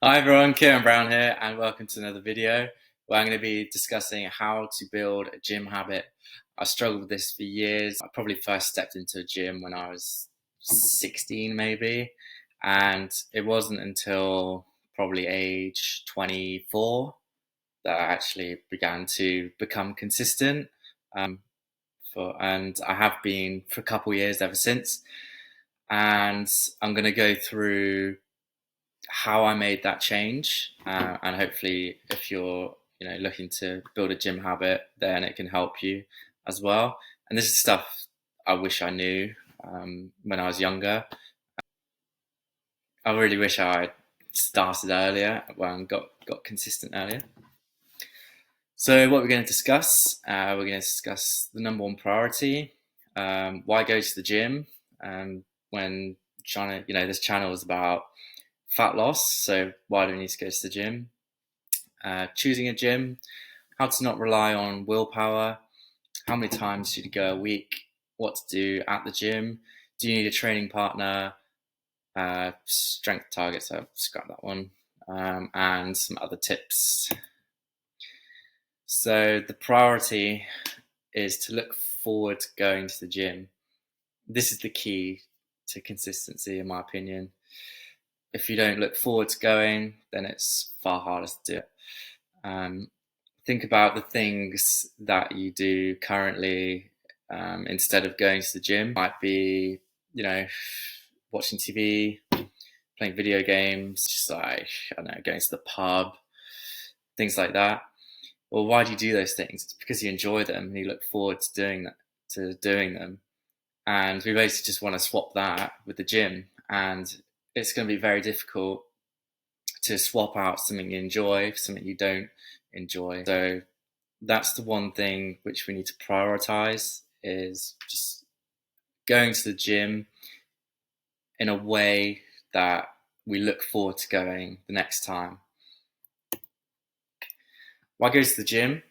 Hi everyone, Kieran Brown here, and welcome to another video where I'm going to be discussing how to build a gym habit. I struggled with this for years. I probably first stepped into a gym when I was 16, maybe, and it wasn't until probably age 24 that I actually began to become consistent. And I have been for a couple of years ever since. And I'm going to go through how I made that change, and hopefully, if you're looking to build a gym habit, then it can help you as well. And this is stuff I wish I knew when I was younger. I really wish I started earlier, and got consistent earlier. So, what we're going to discuss, we're going to discuss the number one priority, why go to the gym, when trying to, this channel is about fat loss. So, why do we need to go to the gym? Choosing a gym, how to not rely on willpower, how many times should you go a week, what to do at the gym, do you need a training partner, strength targets, I've scrapped that one, and some other tips. So the priority is to look forward to going to the gym. This is the key to consistency, in my opinion. If you don't look forward to going, then it's far harder to do it. Think about the things that you do currently instead of going to the gym. Might be, watching TV, playing video games, just like, I don't know, going to the pub, things like that. Well, why do you do those things? It's because you enjoy them and you look forward to doing them. And we basically just want to swap that with the gym. And it's going to be very difficult to swap out something you enjoy for something you don't enjoy. So that's the one thing which we need to prioritize, is just going to the gym in a way that we look forward to going the next time. Why go to the gym?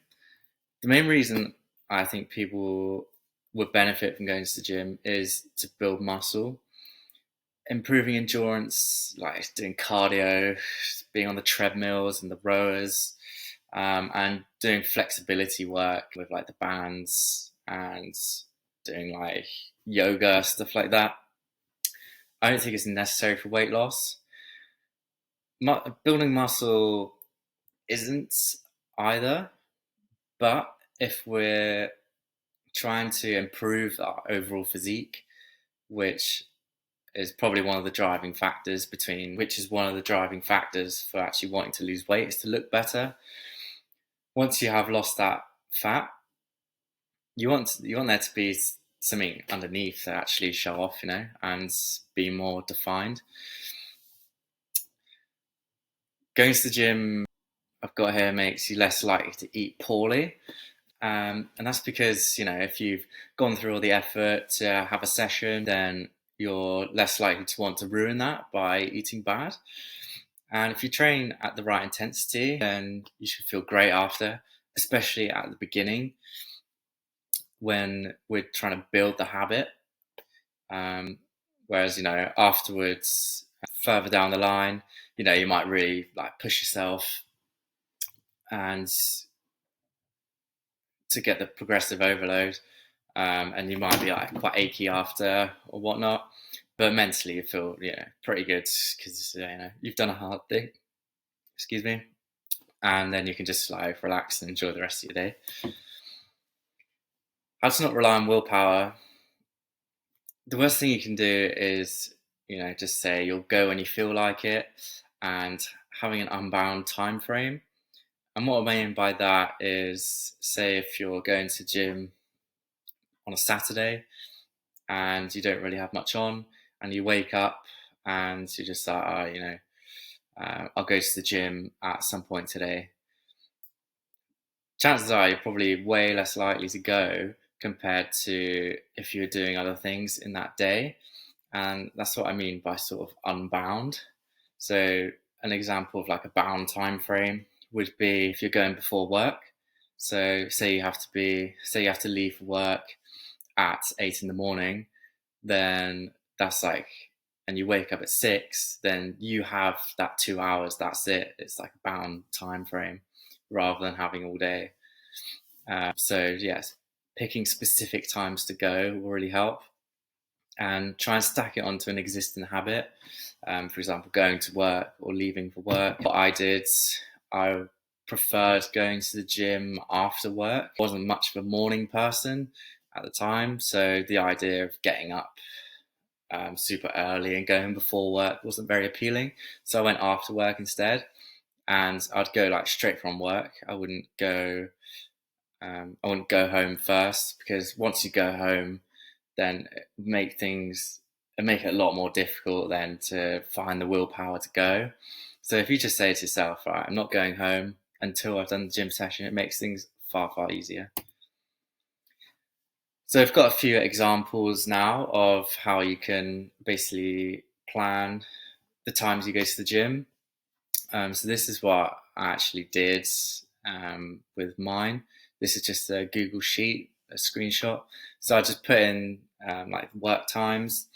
The main reason I think people would benefit from going to the gym is to build muscle, improving endurance, like doing cardio, being on the treadmills and the rowers, and doing flexibility work with like the bands and doing like yoga, stuff like that. I don't think it's necessary for weight loss. Building muscle isn't either, but if we're trying to improve our overall physique, which is probably one of the driving factors for actually wanting to lose weight, is to look better. Once you have lost that fat, you want there to be something underneath to actually show off, and be more defined. Going to the gym, I've got here, makes you less likely to eat poorly. And that's because, if you've gone through all the effort to have a session, then you're less likely to want to ruin that by eating bad. And if you train at the right intensity, then you should feel great after, especially at the beginning when we're trying to build the habit. Whereas, afterwards, further down the line, you might really like push yourself and to get the progressive overload, and you might be like quite achy after or whatnot, but mentally you feel pretty good because you've done a hard thing. Excuse me, and then you can just like relax and enjoy the rest of your day. How to not rely on willpower. The worst thing you can do is just say you'll go when you feel like it, and having an unbound time frame. And what I mean by that is, say if you're going to gym on a Saturday and you don't really have much on, and you wake up and you're just like, I'll go to the gym at some point today. Chances are you're probably way less likely to go compared to if you're doing other things in that day. And that's what I mean by sort of unbound. So an example of like a bound time frame would be if you're going before work. So say you have to leave for work at 8 in the morning, then that's like and you wake up at 6, then you have that 2 hours. That's it. It's like a bound time frame rather than having all day. So yes, picking specific times to go will really help, and try and stack it onto an existing habit. For example, going to work or leaving for work. What I did, I preferred going to the gym after work. I wasn't much of a morning person at the time, so the idea of getting up super early and going before work wasn't very appealing. So I went after work instead, and I'd go like straight from work. I wouldn't go home first, because once you go home, then it make it a lot more difficult then to find the willpower to go. So if you just say to yourself, right, I'm not going home until I've done the gym session, it makes things far, far easier. So I've got a few examples now of how you can basically plan the times you go to the gym. So this is what I actually did with mine. This is just a Google Sheet, a screenshot. So I just put in like work times,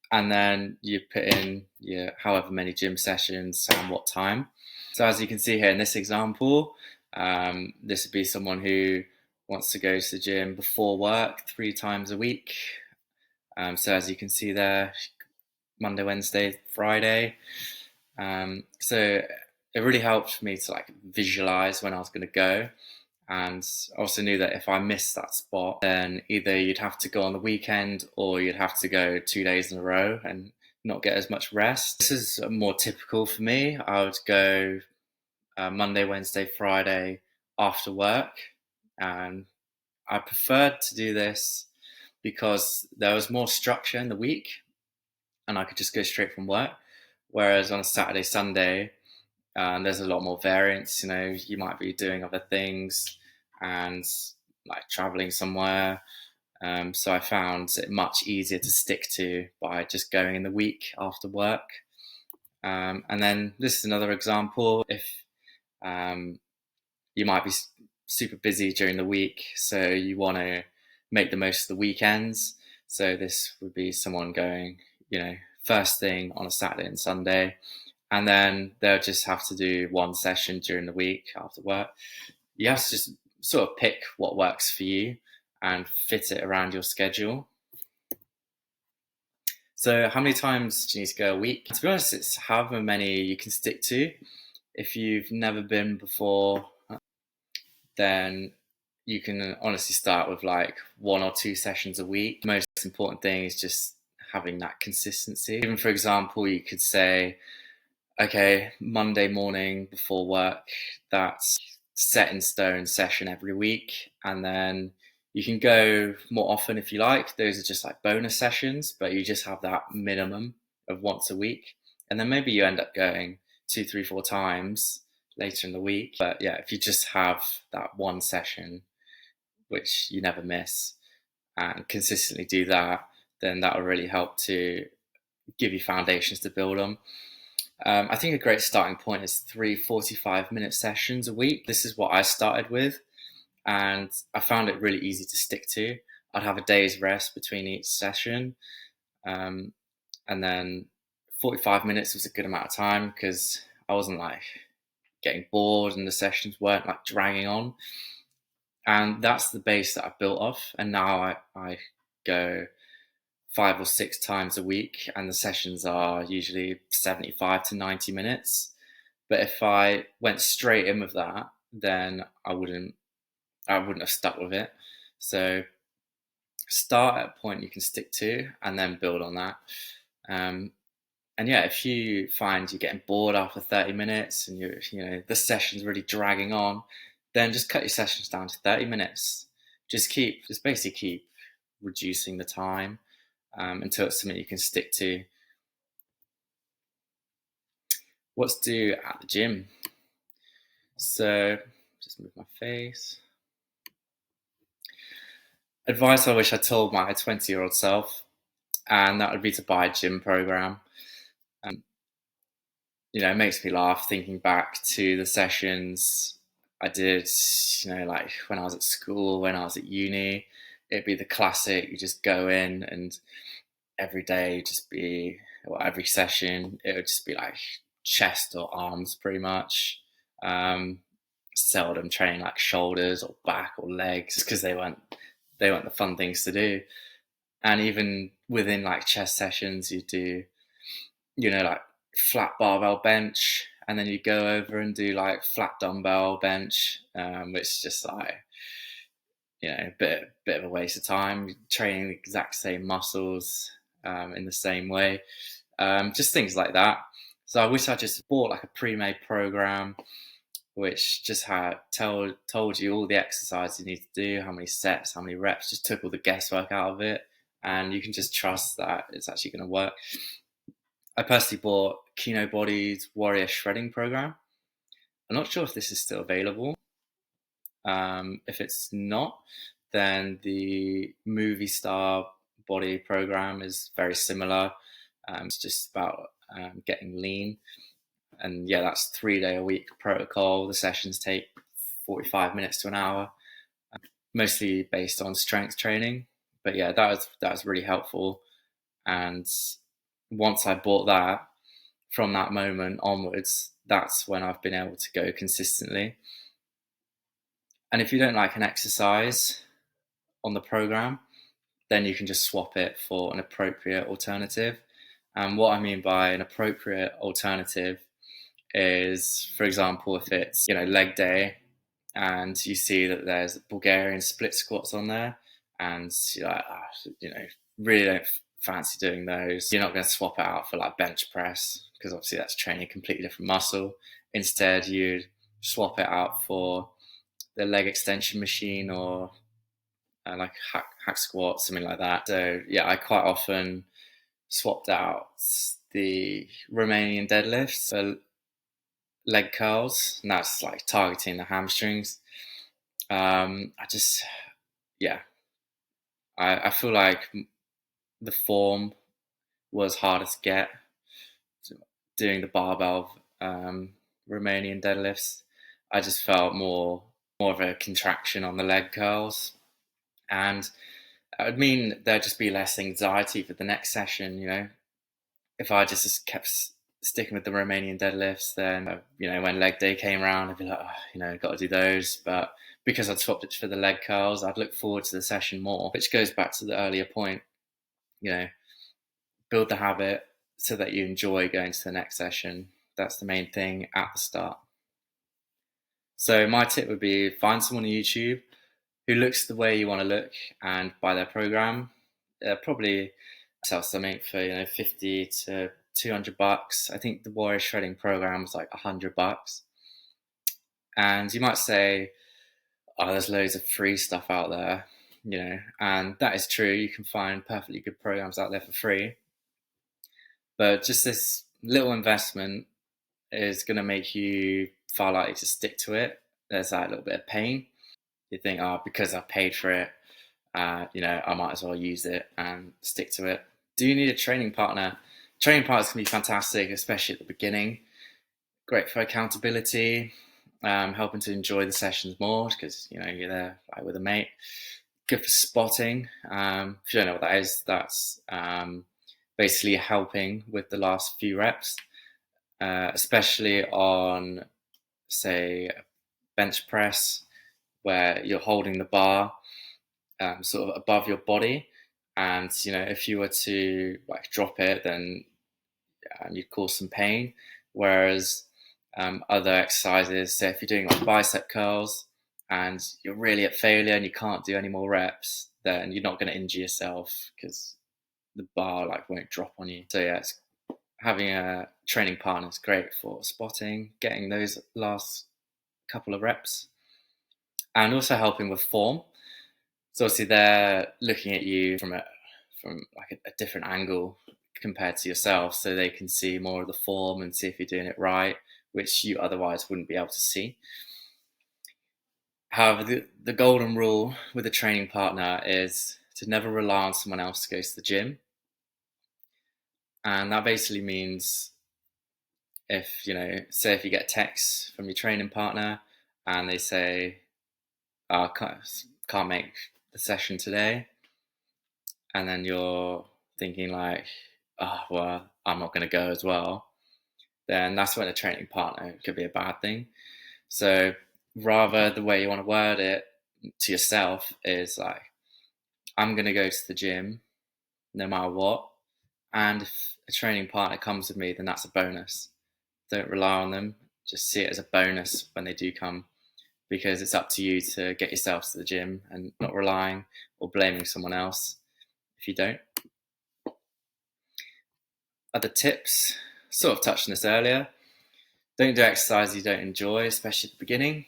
and then you put in your however many gym sessions and what time. So as you can see here in this example, this would be someone who wants to go to the gym before work 3 times a week. So as you can see there, Monday, Wednesday, Friday. So it really helped me to like visualize when I was going to go. And I also knew that if I missed that spot, then either you'd have to go on the weekend or you'd have to go 2 days in a row and not get as much rest. This is more typical for me. I would go Monday, Wednesday, Friday after work. And I preferred to do this because there was more structure in the week and I could just go straight from work. Whereas on a Saturday, Sunday, there's a lot more variance. You know, you might be doing other things and like traveling somewhere. So I found it much easier to stick to by just going in the week after work. And then this is another example. If you might be super busy during the week, so you want to make the most of the weekends. So this would be someone going, first thing on a Saturday and Sunday, and then they'll just have to do one session during the week after work. You have to just sort of pick what works for you and fit it around your schedule. So how many times do you need to go a week? To be honest, it's however many you can stick to. If you've never been before, then you can honestly start with like 1 or 2 sessions a week. The most important thing is just having that consistency. Even for example, you could say, okay, Monday morning before work, that's set in stone session every week. And then you can go more often if you like. Those are just like bonus sessions, but you just have that minimum of once a week. And then maybe you end up going 2, 3, 4 times later in the week. But yeah, if you just have that one session, which you never miss, and consistently do that, then that will really help to give you foundations to build on. I think a great starting point is 3 45-minute sessions a week. This is what I started with, and I found it really easy to stick to. I'd have a day's rest between each session, and then 45 minutes was a good amount of time because I wasn't like getting bored and the sessions weren't like dragging on. And that's the base that I've built off. And now I go 5 or 6 times a week, and the sessions are usually 75 to 90 minutes. But if I went straight in with that, then I wouldn't have stuck with it. So start at a point you can stick to, and then build on that. And yeah, if you find you're getting bored after 30 minutes and the session's really dragging on, then just cut your sessions down to 30 minutes. Just basically keep reducing the time until it's something you can stick to. What to do at the gym? So just move my face. Advice I wish I told my 20-year-old self, and that would be to buy a gym program. It makes me laugh thinking back to the sessions I did, like when I was at school, when I was at uni. It'd be the classic, you just go in and every day just be well, every session it would just be like chest or arms pretty much. Um, Seldom training like shoulders or back or legs because they weren't the fun things to do. And even within like chest sessions, you do, like flat barbell bench, and then you go over and do like flat dumbbell bench, which is just like, bit of a waste of time training the exact same muscles in the same way. Just things like that. So I wish I just bought like a pre-made program which just had told you all the exercises you need to do, how many sets, how many reps, just took all the guesswork out of it, and you can just trust that it's actually going to work. I personally bought Kinobody's Warrior Shredding Program. I'm not sure if this is still available. If it's not, then the Movie Star Body Program is very similar. It's just about getting lean. And yeah, that's 3 day a week protocol. The sessions take 45 minutes to an hour, mostly based on strength training. But yeah, that was really helpful. And once I bought that, from that moment onwards, that's when I've been able to go consistently. And if you don't like an exercise on the program, then you can just swap it for an appropriate alternative. And what I mean by an appropriate alternative is, for example, if it's leg day and you see that there's Bulgarian split squats on there, and you're like, really don't fancy doing those, you're not going to swap it out for like bench press, because obviously that's training a completely different muscle. Instead, you'd swap it out for the leg extension machine, or like hack squat, something like that. So yeah, I quite often swapped out the Romanian deadlifts for leg curls, and that's like targeting the hamstrings. I just, yeah, I feel like the form was harder to get doing the barbell Romanian deadlifts. I just felt more of a contraction on the leg curls, and it would mean there'd just be less anxiety for the next session. If I just kept sticking with the Romanian deadlifts, then when leg day came around, I'd be like, got to do those. But because I'd swapped it for the leg curls, I'd look forward to the session more, which goes back to the earlier point. Build the habit so that you enjoy going to the next session. That's the main thing at the start. So my tip would be, find someone on YouTube who looks the way you want to look and buy their program. Probably sell something for 50 to $200. I think the Warrior Shredding program is like $100. And you might say, oh, there's loads of free stuff out there, and that is true. You can find perfectly good programs out there for free. But just this little investment is going to make you far likely to stick to it. There's that little bit of pain. You think, oh, because I've paid for it, I might as well use it and stick to it. Do you need a training partner? Training partners can be fantastic, especially at the beginning. Great for accountability, helping to enjoy the sessions more because you're there like with a mate. Good for spotting. If you don't know what that is, that's basically helping with the last few reps, especially on, say, bench press, where you're holding the bar sort of above your body, and if you were to like drop it, then you'd cause some pain. Whereas other exercises, say if you're doing like bicep curls and you're really at failure and you can't do any more reps, then you're not going to injure yourself because the bar like won't drop on you. So yeah, having a training partner is great for spotting, getting those last couple of reps, and also helping with form. So obviously they're looking at you from like a different angle compared to yourself, so they can see more of the form and see if you're doing it right, which you otherwise wouldn't be able to see. However, the golden rule with a training partner is to never rely on someone else to go to the gym. And that basically means say if you get texts from your training partner and they say, oh, I can't make the session today, and then you're thinking like, oh, well, I'm not going to go as well, then that's when a training partner could be a bad thing. So rather, the way you want to word it to yourself is like, I'm going to go to the gym no matter what. And if a training partner comes with me, then that's a bonus. Don't rely on them. Just see it as a bonus when they do come, because it's up to you to get yourself to the gym and not relying or blaming someone else if you don't. Other tips, sort of touched on this earlier. Don't do exercise you don't enjoy, especially at the beginning.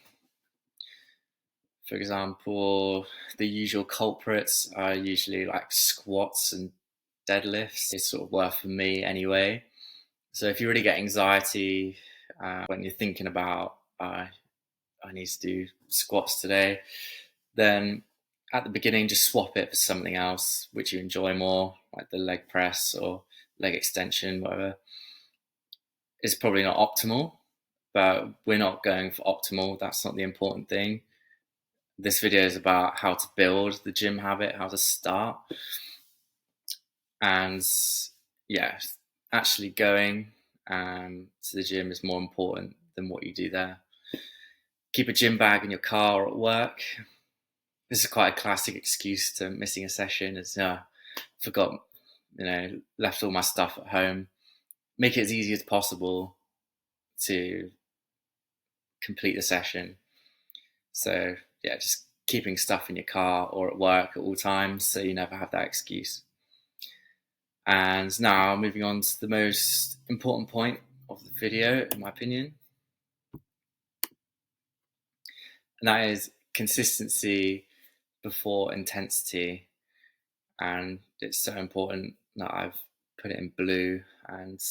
For example, the usual culprits are usually like squats and deadlifts. It's sort of work for me anyway. So if you really get anxiety when you're thinking about, I need to do squats today, then at the beginning, just swap it for something else which you enjoy more, like the leg press or leg extension, whatever. It's probably not optimal, but we're not going for optimal. That's not the important thing. This video is about how to build the gym habit, how to start. And yeah, actually going to the gym is more important than what you do there. Keep a gym bag in your car or at work. This is quite a classic excuse to missing a session. Is forgot, left all my stuff at home. Make it as easy as possible to complete the session. So yeah, just keeping stuff in your car or at work at all times, so you never have that excuse. And now moving on to the most important point of the video, in my opinion, and that is consistency before intensity. And it's so important that I've put it in blue and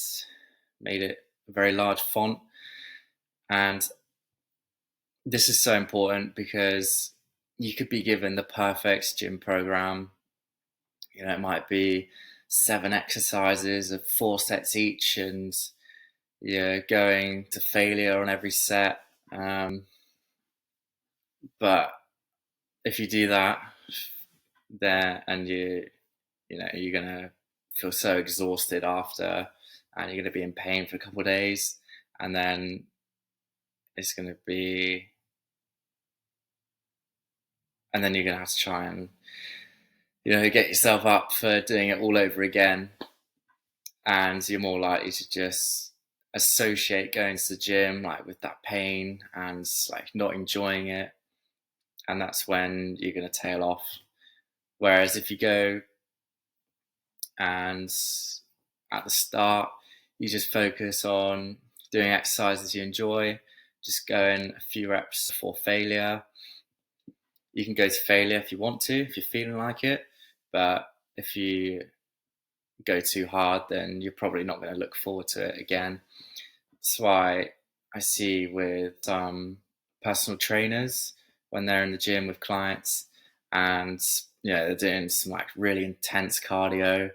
made it a very large font. And this is so important because you could be given the perfect gym program. It might be 7 exercises of 4 sets each, and you're going to failure on every set. But if you do that, there and you're gonna feel so exhausted after, and you're gonna be in pain for a couple of days, and then it's gonna be, and then you're gonna have to try and get yourself up for doing it all over again, and you're more likely to just associate going to the gym like with that pain and like not enjoying it, and that's when you're gonna tail off. Whereas if you go and at the start you just focus on doing exercises you enjoy, just going a few reps before failure. You can go to failure if you want to, if you're feeling like it, but if you go too hard, then you're probably not going to look forward to it again. That's why I see with some personal trainers, when they're in the gym with clients and they're doing some like really intense cardio,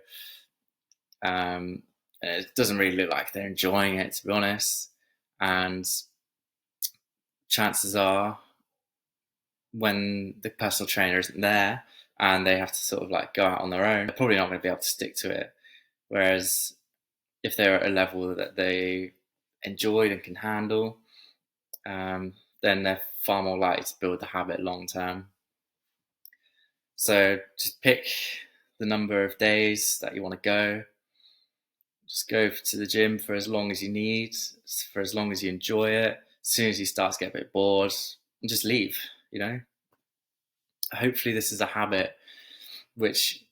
it doesn't really look like they're enjoying it, to be honest. And chances are, when the personal trainer isn't there and they have to sort of like go out on their own, they're probably not going to be able to stick to it. Whereas if they're at a level that they enjoyed and can handle, then they're far more likely to build the habit long term. So just pick the number of days that you want to go. Just go to the gym for as long as you need, for as long as you enjoy it. As soon as you start to get a bit bored, and just leave, Hopefully this is a habit which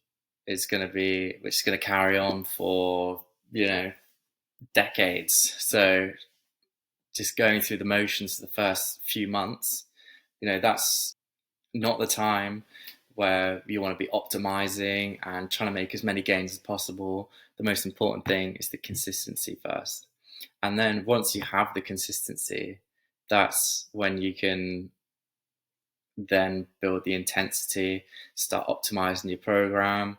is going to carry on for, decades. So just going through the motions the first few months, that's not the time where you want to be optimizing and trying to make as many gains as possible. The most important thing is the consistency first. And then once you have the consistency, that's when you can then build the intensity, start optimizing your program,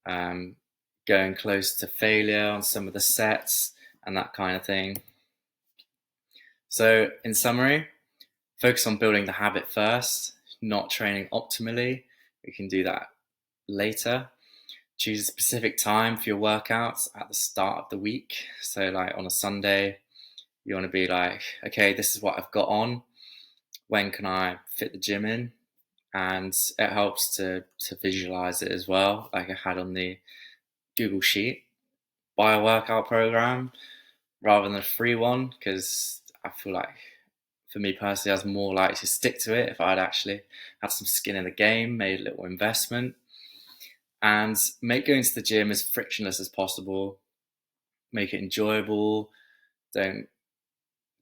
going close to failure on some of the sets and that kind of thing. So in summary, focus on building the habit first, not training optimally. We can do that later. choose a specific time for your workouts at the start of the week. So like on a Sunday, you want to be like, okay, this is what I've got on. When can I fit the gym in? And it helps to visualize it as well. Like I had on the Google Sheet, buy a workout program rather than a free one, because I feel like for me personally, I was more likely to stick to it if I'd actually had some skin in the game, made a little investment, and make going to the gym as frictionless as possible. Make it enjoyable. Don't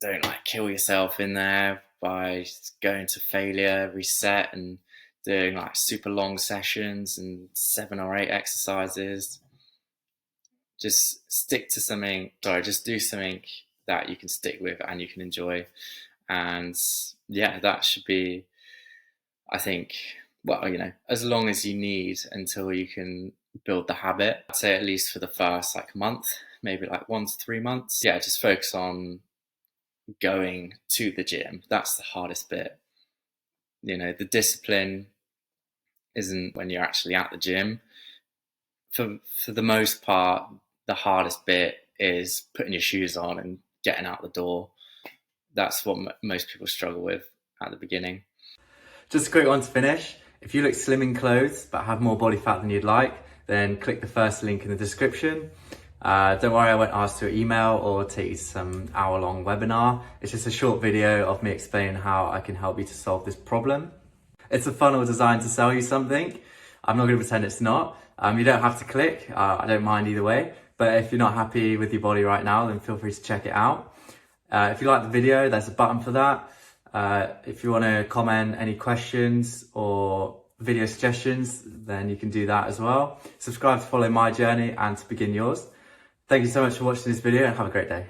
like kill yourself in there by going to failure, reset, and doing like super long sessions and 7 or 8 exercises. Just stick to something. Sorry, just do something that you can stick with and you can enjoy. And yeah, that should be, I think, well, as long as you need until you can build the habit. I'd say at least for the first like month, maybe like 1 to 3 months. Yeah, just focus on going to the gym. That's the hardest bit. The discipline isn't when you're actually at the gym. For the most part, the hardest bit is putting your shoes on and getting out the door. That's what most people struggle with at the beginning. Just a quick one to finish. If you look slim in clothes but have more body fat than you'd like, then click the first link in the description. Don't worry, I won't ask to your email or take you to some hour-long webinar. It's just a short video of me explaining how I can help you to solve this problem. It's a funnel designed to sell you something. I'm not going to pretend it's not. You don't have to click. I don't mind either way. But if you're not happy with your body right now, then feel free to check it out. If you like the video, there's a button for that. If you want to comment any questions or video suggestions, then you can do that as well. Subscribe to follow my journey and to begin yours. Thank you so much for watching this video and have a great day.